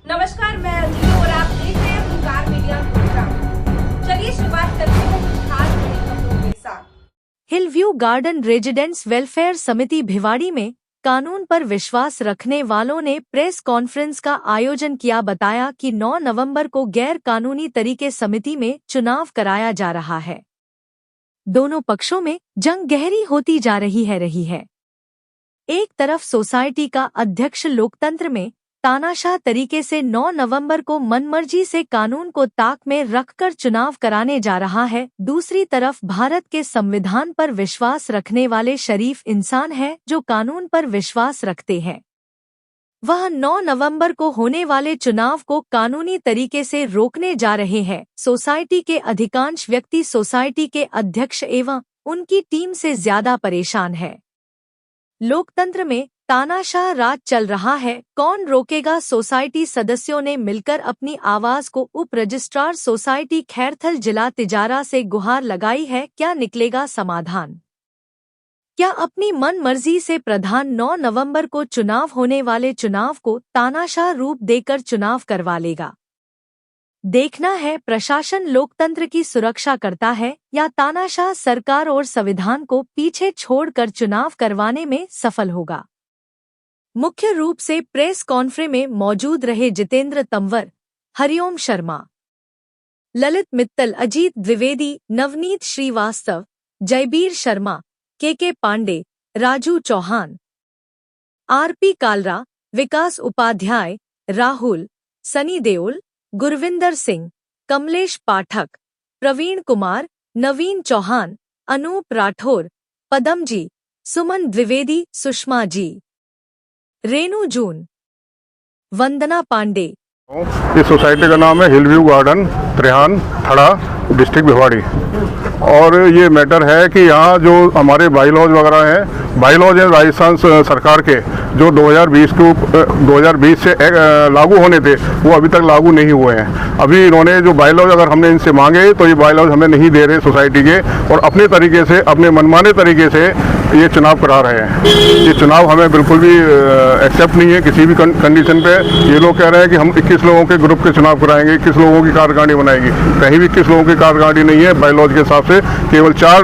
नमस्कार, मैं अंजलि और आप देख रहे हैं हुंकार मीडिया प्रोग्राम। चलिए शुरुआत करते हैं कुछ खास बड़ी खबरों के साथ। हिलव्यू गार्डन रेजिडेंट्स वेलफेयर समिति भिवाड़ी में कानून पर विश्वास रखने वालों ने प्रेस कॉन्फ्रेंस का आयोजन किया। बताया कि 9 नवंबर को गैर कानूनी तरीके समिति में चुनाव कराया जा रहा है। दोनों पक्षों में जंग गहरी होती जा रही है। एक तरफ सोसाइटी का अध्यक्ष लोकतंत्र में तानाशाह तरीके से 9 नवंबर को मनमर्जी से कानून को ताक में रखकर चुनाव कराने जा रहा है। दूसरी तरफ भारत के संविधान पर विश्वास रखने वाले शरीफ इंसान हैं जो कानून पर विश्वास रखते हैं। वह 9 नवंबर को होने वाले चुनाव को कानूनी तरीके से रोकने जा रहे हैं। सोसाइटी के अधिकांश व्यक्ति सोसाइटी के अध्यक्ष एवं उनकी टीम से ज्यादा परेशान है। लोकतंत्र में तानाशाह राज चल रहा है, कौन रोकेगा? सोसाइटी सदस्यों ने मिलकर अपनी आवाज को उप रजिस्ट्रार सोसाइटी खैरथल जिला तिजारा से गुहार लगाई है। क्या निकलेगा समाधान? क्या अपनी मन मर्जी से प्रधान 9 नवंबर को चुनाव होने वाले चुनाव को तानाशाह रूप देकर चुनाव करवा लेगा? देखना है प्रशासन लोकतंत्र की सुरक्षा करता है या तानाशाह सरकार और संविधान को पीछे छोड़कर चुनाव करवाने में सफल होगा। मुख्य रूप से प्रेस कॉन्फ्रेंस में मौजूद रहे जितेंद्र तंवर, हरिओम शर्मा, ललित मित्तल, अजीत द्विवेदी, नवनीत श्रीवास्तव, जयबीर शर्मा, के पांडे, राजू चौहान, आरपी कालरा, विकास उपाध्याय, राहुल, सनी देओल, गुरविंदर सिंह, कमलेश पाठक, प्रवीण कुमार, नवीन चौहान, अनूप राठौर, पदम जी, सुमन द्विवेदी, सुषमा जी, रेणु जून, वंदना पांडे। इस सोसाइटी का नाम है हिलव्यू गार्डन, त्रेहान, थड़ा, डिस्ट्रिक्ट भिवाड़ी। और ये मैटर है कि यहाँ जो हमारे बाईलॉज वगैरह हैं, बाईलॉज हैं राजस्थान सरकार के, जो 2020 से लागू होने थे, वो अभी तक लागू नहीं हुए हैं। अभी इन्होंने जो बाईलॉज अगर हमने इनसे मांगे तो ये बाईलॉज हमें नहीं दे रहे सोसाइटी के, और अपने तरीके से, अपने मनमाने तरीके से ये चुनाव करा रहे हैं। ये चुनाव हमें बिल्कुल भी एक्सेप्ट नहीं है किसी भी कंडीशन पे। ये लोग कह रहे हैं कि हम 21 लोगों के ग्रुप के चुनाव कराएंगे, 21 लोगों की कार्यकारिणी बनाएंगे। कहीं भी 21 लोगों की कार्यकारिणी नहीं है। बाईलॉज के हिसाब से केवल 4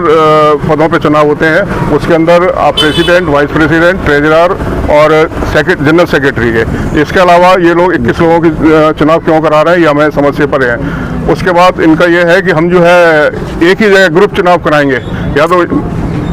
पदों पे चुनाव होते हैं। उसके अंदर आप प्रेसिडेंट, वाइस प्रेसिडेंट, ट्रेजरर और जनरल सेक्रेटरी के। इसके अलावा ये लोग 21 लोगों की चुनाव क्यों करा रहे हैं, ये हमें समझ से परे है। उसके बाद इनका ये है कि हम जो है एक ही जगह ग्रुप चुनाव कराएंगे, या तो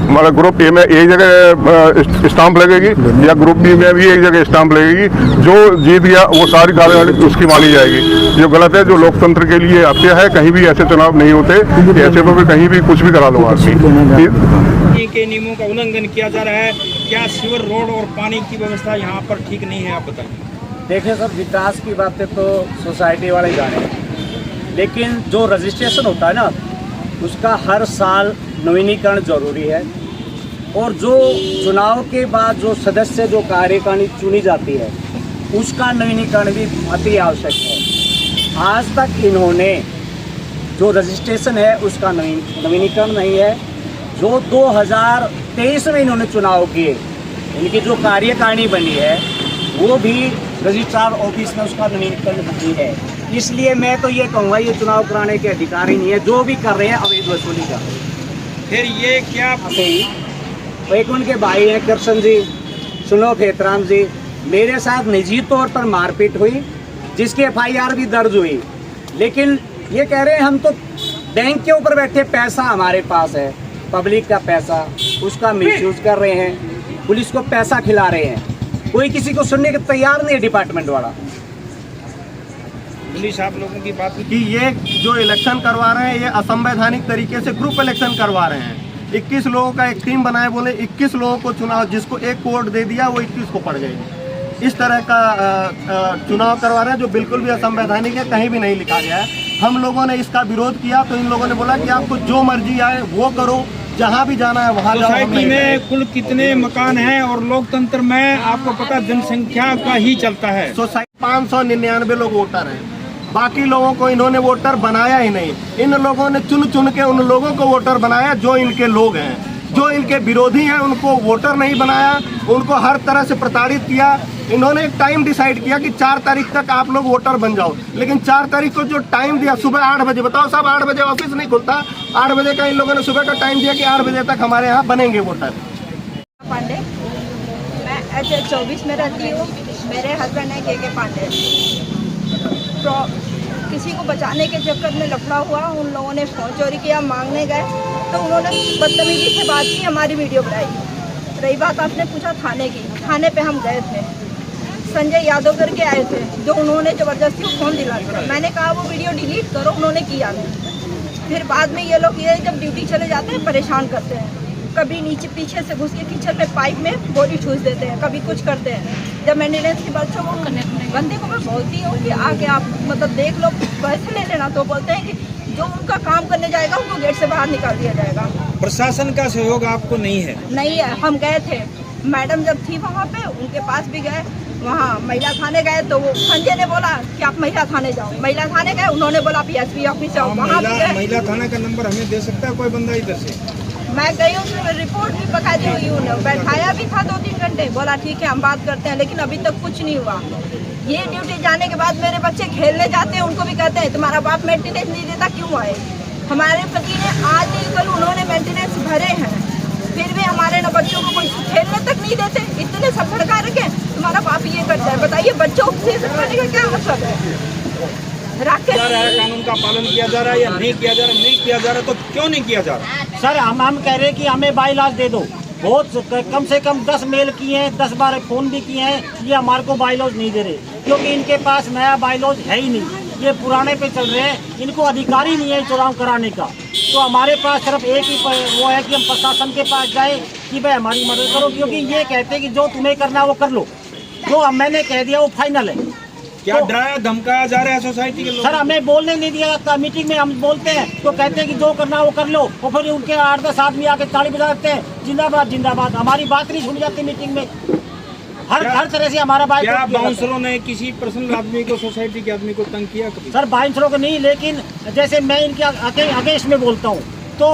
हमारा ग्रुप ए में एक जगह स्टाम्प लगेगी या ग्रुप बी में भी एक जगह स्टाम्प लगेगी। जो जीत गया वो सारी कार्यकारिणी उसकी मानी जाएगी। जो गलत है, जो लोकतंत्र के लिए हत्या है। कहीं भी ऐसे चुनाव नहीं होते, ऐसे तो भी कहीं भी कुछ भी करा लो आदमी। के नियमों का उल्लंघन किया जा रहा है। क्या सीवर, रोड और पानी की व्यवस्था यहाँ पर ठीक नहीं है, आप बताइए। देखिए सब, विकास की बातें तो सोसाइटी वाले जाने, लेकिन जो रजिस्ट्रेशन होता है ना, उसका हर साल नवीनीकरण जरूरी है। और जो चुनाव के बाद जो सदस्य, जो कार्यकारिणी चुनी जाती है, उसका नवीनीकरण भी अति आवश्यक है। आज तक इन्होंने जो रजिस्ट्रेशन है उसका नवीनीकरण नहीं है। जो 2023 में इन्होंने चुनाव किए, इनकी जो कार्यकारिणी बनी है वो भी रजिस्ट्रार ऑफिस में उसका नवीनीकरण नहीं है। इसलिए मैं तो ये कहूँगा, ये चुनाव कराने के अधिकारी नहीं है। जो भी कर रहे हैं अवैध वसूली का। फिर ये क्या एक उनके भाई हैं कृष्ण जी, सुनो खेतराम जी, मेरे साथ निजी तौर पर मारपीट हुई, जिसकी FIR भी दर्ज हुई। लेकिन ये कह रहे हैं हम तो बैंक के ऊपर बैठे, पैसा हमारे पास है, पब्लिक का पैसा, उसका मिसयूज कर रहे हैं, पुलिस को पैसा खिला रहे हैं। कोई किसी को सुनने के तैयार नहीं है डिपार्टमेंट वाला। पुलिस आप लोगों की बात कि ये जो इलेक्शन करवा रहे हैं, ये असंवैधानिक तरीके से ग्रुप इलेक्शन करवा रहे हैं। 21 लोगों का एक टीम बनाए, बोले 21 लोगों को चुनाव, जिसको एक वोट दे दिया वो 21 को पड़ जाएगी। इस तरह का चुनाव करवा रहे हैं, जो बिल्कुल भी असंवैधानिक है, कहीं भी नहीं लिखा गया है। हम लोगों ने इसका विरोध किया तो इन लोगों ने बोला कि आपको जो मर्जी आए वो करो, जहाँ भी जाना है वहाँ जाओ। सोसाइटी में कुल कितने मकान हैं? और लोकतंत्र में आपको पता जनसंख्या का ही चलता है। सोसाइटी 599 लोग वोटर हैं, बाकी लोगों को इन्होंने वोटर बनाया ही नहीं। इन लोगों ने चुन चुन के उन लोगों को वोटर बनाया जो इनके लोग हैं। जो इनके विरोधी हैं उनको वोटर नहीं बनाया, उनको हर तरह से प्रताड़ित किया। इन्होंने एक टाइम डिसाइड किया कि 4 तारीख तक आप लोग वोटर बन जाओ, लेकिन 4 तारीख को जो टाइम दिया सुबह 8 बजे, बताओ साहब 8 बजे ऑफिस नहीं खुलता, 8 बजे का इन लोगों ने सुबह का टाइम दिया कि 8 बजे तक हमारे यहाँ बनेंगे वोटर। पांडे, मैं H24 में रहती हूँ। मेरे हस्बैंड है के पांडे। किसी को बचाने के चक्कर में लफड़ा हुआ, उन लोगों ने फ़ोन चोरी किया, मांगने गए तो उन्होंने बदतमीजी से बात की, हमारी वीडियो बनाई। रही बात आपने पूछा थाने की, थाने पे हम गए थे, संजय यादव करके आए थे, जो उन्होंने ज़बरदस्ती फ़ोन दिला दिया। मैंने कहा वो वीडियो डिलीट करो, उन्होंने किया नहीं। फिर बाद में ये लोग ये जब ड्यूटी चले जाते हैं परेशान करते हैं, कभी नीचे पीछे से घुस के किचन में पाइप में बॉडी ठूस देते हैं, कभी कुछ करते हैं। जब मेंटेनेंस के बच्चों को बंदे को मैं बोलती हूँ कि आके आप मतलब देख लो, पैसे ले लेना, तो बोलते हैं कि जो उनका काम करने जाएगा उनको गेट से बाहर निकाल दिया जाएगा। प्रशासन का सहयोग आपको नहीं है? नहीं है। हम गए थे, मैडम जब थी वहाँ पे उनके पास भी गए, वहाँ महिला थाने गए तो वो संजय ने बोला कि आप महिला थाने जाओ। महिला थाने गए, उन्होंने बोला PSP ऑफिस जाओ। वहाँ भी गए। महिला थाना का नंबर हमें दे सकता है कोई बंदा इधर से? मैं गई हूँ, रिपोर्ट भी बकायदी हुई, उन्हें बैठाया भी था 2-3 घंटे, बोला ठीक है हम बात करते हैं, लेकिन अभी तक कुछ नहीं हुआ। ये ड्यूटी जाने के बाद मेरे बच्चे खेलने जाते हैं, उनको भी कहते हैं तुम्हारा बाप मेंटेनेंस नहीं देता, क्यों आए? हमारे पति ने आज नहीं कल उन्होंने मेंटेनेंस भरे हैं, फिर भी हमारे न बच्चों को कोई खेलने तक नहीं देते। इतने सब भड़का रखे, तुम्हारा बाप ये करता है। बताइए बच्चों को करने का क्या मतलब है? कानून का पालन किया जा रहा है या नहीं किया जा रहा है? नहीं किया जा रहा तो क्यों नहीं किया जा रहा? सर हम कह रहे हैं कि हमें बाईलॉज दे दो। बहुत कम से कम 10 मेल किए हैं, 10 बार फ़ोन भी किए हैं, ये हमारे को बाईलॉज नहीं दे रहे, क्योंकि इनके पास नया बाईलॉज है ही नहीं, ये पुराने पे चल रहे हैं। इनको अधिकार ही नहीं है चुनाव कराने का। तो हमारे पास सिर्फ एक ही वो है कि हम प्रशासन के पास जाए कि भाई हमारी मदद करो, क्योंकि ये कहते हैं कि जो तुम्हें करना है वो कर लो, जो मैंने कह दिया वो फाइनल है। क्या डराया धमकाया जा रहा है सोसाइटी के लोग? सर हमें बोलने नहीं दिया जाता, मीटिंग में हम बोलते हैं तो कहते हैं कि जो करना वो कर लो, और फिर उनके 8-10 आदमी आके ताली बजा देते हैं, जिंदाबाद जिंदाबाद। हमारी बात नहीं सुनी जाती मीटिंग में, हर तरह से हमारा बात। क्या बाउंसरों ने किसी पर्सनल आदमी को, सोसाइटी के आदमी को तंग किया कभी? सर बाउंसरों को नहीं, लेकिन जैसे मैं इनके अगेंस्ट में बोलता हूँ तो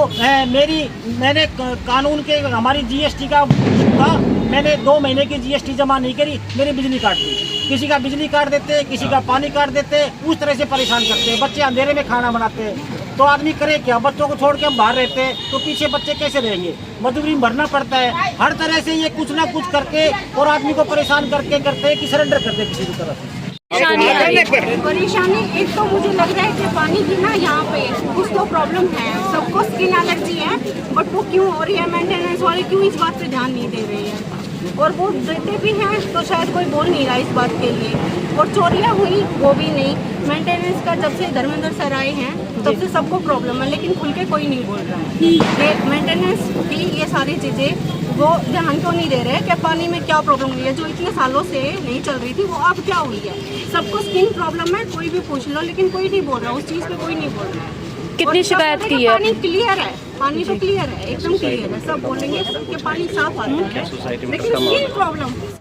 मैंने कानून के हमारी GST का था, मैंने 2 महीने की GST जमा नहीं करी, मेरी बिजली काट दी। किसी का बिजली काट देते हैं, किसी का पानी काट देते हैं, उस तरह से परेशान करते हैं। बच्चे अंधेरे में खाना बनाते हैं, तो आदमी करे क्या? बच्चों को छोड़ के हम बाहर रहते हैं तो पीछे बच्चे कैसे रहेंगे? मजदूरी में भरना पड़ता है। हर तरह से ये कुछ ना कुछ करके और आदमी को परेशान करके करते हैं कि सरेंडर करते किसी भी तरह से। परेशानी एक तो मुझे लग रहा है कि पानी की ना यहाँ पे कुछ तो प्रॉब्लम है, सबको स्किन एलर्जी है, बट वो क्यों हो रही है? मेंटेनेंस वाले क्यों इस बात पे ध्यान नहीं दे रहे हैं? और वो देते भी हैं तो शायद कोई बोल नहीं रहा इस बात के लिए। और चोरियाँ हुई वो भी नहीं। मेंटेनेंस का जब से धर्मेंद्र सर आए हैं तब से सबको प्रॉब्लम है, लेकिन खुल के कोई नहीं बोल रहा है। मेंटेनेंस की ये सारी चीज़ें वो ध्यान क्यों नहीं दे रहे कि पानी में क्या प्रॉब्लम हुई है, जो इतने सालों से नहीं चल रही थी वो अब क्या हुई है। सबको स्किन प्रॉब्लम है, कोई भी पूछ लो, लेकिन कोई नहीं बोल रहा, उस चीज़ पे कोई नहीं बोल रहा है। कितनी शिकायत की है? पानी क्लियर है, पानी तो क्लियर है, एकदम क्लियर है, सब बोलेंगे कि पानी साफ आता है, लेकिन स्किन प्रॉब्लम